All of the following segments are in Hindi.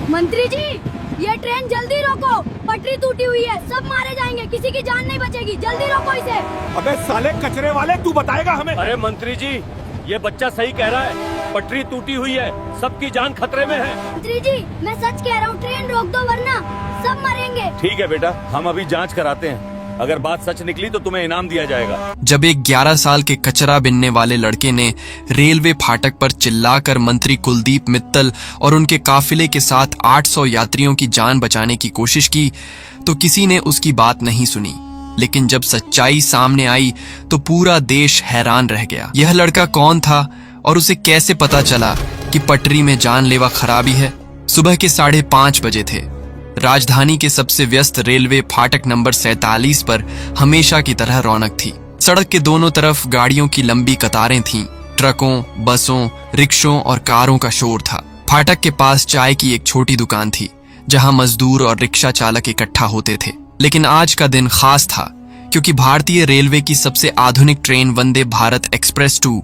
मंत्री जी, ये ट्रेन जल्दी रोको, पटरी टूटी हुई है, सब मारे जाएंगे, किसी की जान नहीं बचेगी, जल्दी रोको इसे। अबे साले कचरे वाले, तू बताएगा हमें? अरे मंत्री जी, ये बच्चा सही कह रहा है, पटरी टूटी हुई है, सबकी जान खतरे में है। मंत्री जी, मैं सच कह रहा हूँ, ट्रेन रोक दो वरना सब मरेंगे। ठीक है बेटा, हम अभी जांच कराते हैं, अगर बात सच निकली तो तुम्हें इनाम दिया जाएगा। जब एक 11 साल के कचरा बिनने वाले लड़के ने रेलवे फाटक पर चिल्लाकर मंत्री कुलदीप मित्तल और उनके काफिले के साथ 800 यात्रियों की जान बचाने की कोशिश की तो किसी ने उसकी बात नहीं सुनी। लेकिन जब सच्चाई सामने आई तो पूरा देश हैरान रह गया। यह लड़का कौन था और उसे कैसे पता चला कि पटरी में जानलेवा खराबी है? सुबह के 5:30 बजे थे। राजधानी के सबसे व्यस्त रेलवे फाटक नंबर 47 पर हमेशा की तरह रौनक थी। सड़क के दोनों तरफ गाड़ियों की लंबी कतारें थीं। ट्रकों, बसों, रिक्शों और कारों का शोर था। फाटक के पास चाय की एक छोटी दुकान थी जहां मजदूर और रिक्शा चालक इकट्ठा होते थे। लेकिन आज का दिन खास था क्योंकि भारतीय रेलवे की सबसे आधुनिक ट्रेन वंदे भारत एक्सप्रेस 2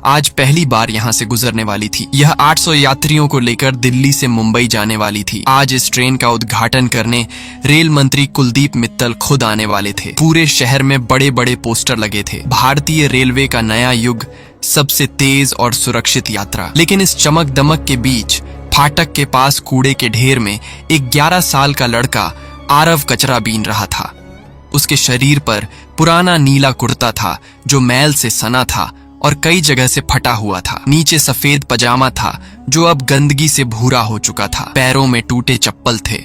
आज पहली बार यहां से गुजरने वाली थी। यह 800 यात्रियों को लेकर दिल्ली से मुंबई जाने वाली थी। आज इस ट्रेन का उद्घाटन करने रेल मंत्री कुलदीप मित्तल खुद आने वाले थे। पूरे शहर में बड़े बड़े पोस्टर लगे थे, भारतीय रेलवे का नया युग, सबसे तेज और सुरक्षित यात्रा। लेकिन इस चमक दमक के बीच फाटक के पास कूड़े के ढेर में एक 11 साल का लड़का आरव कचरा बीन रहा था। उसके शरीर पर पुराना नीला कुर्ता था जो मैल से सना था और कई जगह से फटा हुआ था। नीचे सफेद पजामा था जो अब गंदगी से भूरा हो चुका था। पैरों में टूटे चप्पल थे,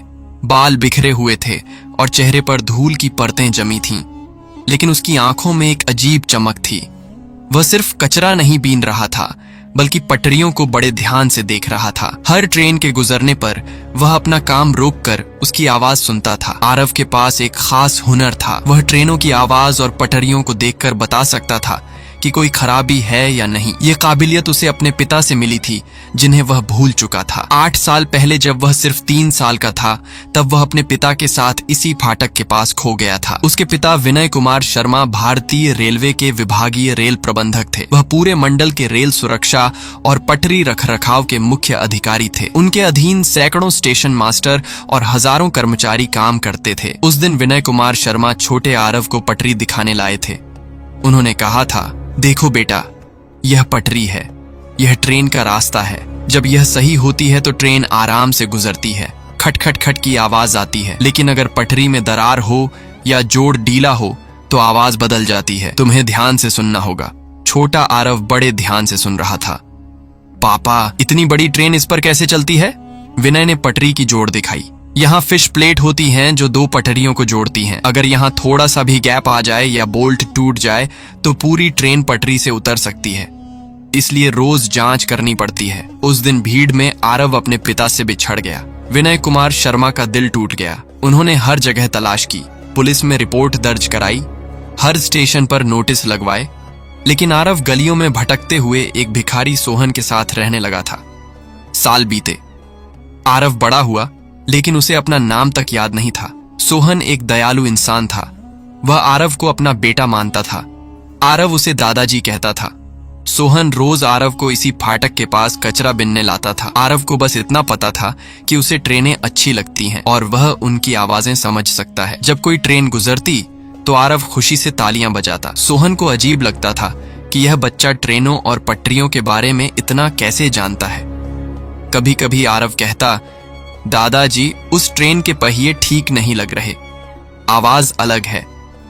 बाल बिखरे हुए थे और चेहरे पर धूल की परतें जमी थीं। लेकिन उसकी आंखों में एक अजीब चमक थी। वह सिर्फ कचरा नहीं बीन रहा था बल्कि पटरियों को बड़े ध्यान से देख रहा था। हर ट्रेन के गुजरने पर वह अपना काम रोककर उसकी आवाज सुनता था। आरव के पास एक खास हुनर था। वह ट्रेनों की आवाज और पटरियों को देखकर बता सकता था कि कोई खराबी है या नहीं। ये काबिलियत उसे अपने पिता से मिली थी जिन्हें वह भूल चुका था। 8 साल पहले जब वह सिर्फ 3 साल का था तब वह अपने पिता के साथ इसी फाटक के पास खो गया था। उसके पिता विनय कुमार शर्मा भारतीय रेलवे के विभागीय रेल प्रबंधक थे। वह पूरे मंडल के रेल सुरक्षा और पटरी रखरखाव के मुख्य अधिकारी थे। उनके अधीन सैकड़ों स्टेशन मास्टर और हजारों कर्मचारी काम करते थे। उस दिन विनय कुमार शर्मा छोटे आरव को पटरी दिखाने लाए थे। उन्होंने कहा था, देखो बेटा, यह पटरी है, यह ट्रेन का रास्ता है। जब यह सही होती है तो ट्रेन आराम से गुजरती है, खट खट खट की आवाज आती है। लेकिन अगर पटरी में दरार हो या जोड़ ढीला हो तो आवाज बदल जाती है। तुम्हें ध्यान से सुनना होगा। छोटा आरव बड़े ध्यान से सुन रहा था। पापा, इतनी बड़ी ट्रेन इस पर कैसे चलती है? विनय ने पटरी की जोड़ दिखाई। यहाँ फिश प्लेट होती हैं जो 2 पटरियों को जोड़ती हैं। अगर यहाँ थोड़ा सा भी गैप आ जाए या बोल्ट टूट जाए तो पूरी ट्रेन पटरी से उतर सकती है, इसलिए रोज जांच करनी पड़ती है। उस दिन भीड़ में आरव अपने पिता से बिछड़ गया। विनय कुमार शर्मा का दिल टूट गया। उन्होंने हर जगह तलाश की, पुलिस में रिपोर्ट दर्ज कराई, हर स्टेशन पर नोटिस लगवाए, लेकिन आरव गलियों में भटकते हुए एक भिखारी सोहन के साथ रहने लगा था। साल बीते, आरव बड़ा हुआ लेकिन उसे अपना नाम तक याद नहीं था। सोहन एक दयालु इंसान था। वह आरव को अपना बेटा मानता था। आरव उसे दादाजी कहता था। सोहन रोज आरव को इसी फाटक के पास कचरा बिनने लाता था। आरव को बस इतना पता था कि उसे ट्रेनें अच्छी लगती हैं और वह उनकी आवाजें समझ सकता है। जब कोई ट्रेन गुजरती तो आरव खुशी से तालियां बजाता। सोहन को अजीब लगता था कि यह बच्चा ट्रेनों और पटरियों के बारे में इतना कैसे जानता है। कभी कभी आरव कहता, दादाजी, उस ट्रेन के पहिए ठीक नहीं लग रहे, आवाज अलग है,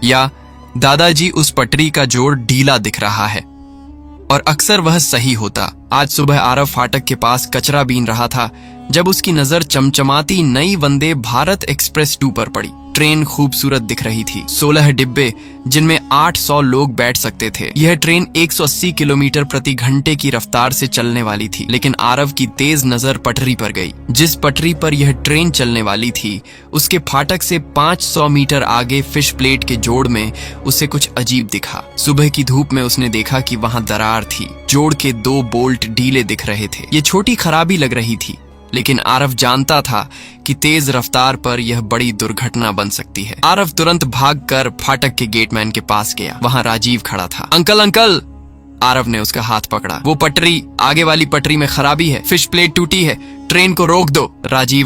या दादाजी, उस पटरी का जोड़ ढीला दिख रहा है। और अक्सर वह सही होता। आज सुबह आरव फाटक के पास कचरा बीन रहा था जब उसकी नजर चमचमाती नई वंदे भारत एक्सप्रेस 2 पर पड़ी। ट्रेन खूबसूरत दिख रही थी। 16 डिब्बे जिनमें 800 लोग बैठ सकते थे। यह ट्रेन 180 किलोमीटर प्रति घंटे की रफ्तार से चलने वाली थी। लेकिन आरव की तेज नजर पटरी पर गई। जिस पटरी पर यह ट्रेन चलने वाली थी उसके फाटक से 500 मीटर आगे फिश प्लेट के जोड़ में उसे कुछ अजीब दिखा। सुबह की धूप में उसने देखा कि वहां दरार थी। जोड़ के 2 बोल्ट ढीले दिख रहे थे। ये छोटी खराबी लग रही थी, लेकिन आरव जानता था कि तेज रफ्तार पर यह बड़ी दुर्घटना बन सकती है। आरव तुरंत भागकर फाटक के गेटमैन के पास गया। वहां राजीव खड़ा था। अंकल अंकल, आरव ने उसका हाथ पकड़ा। वो पटरी, आगे वाली पटरी में खराबी है, फिश प्लेट टूटी है, ट्रेन को रोक दो। राजीव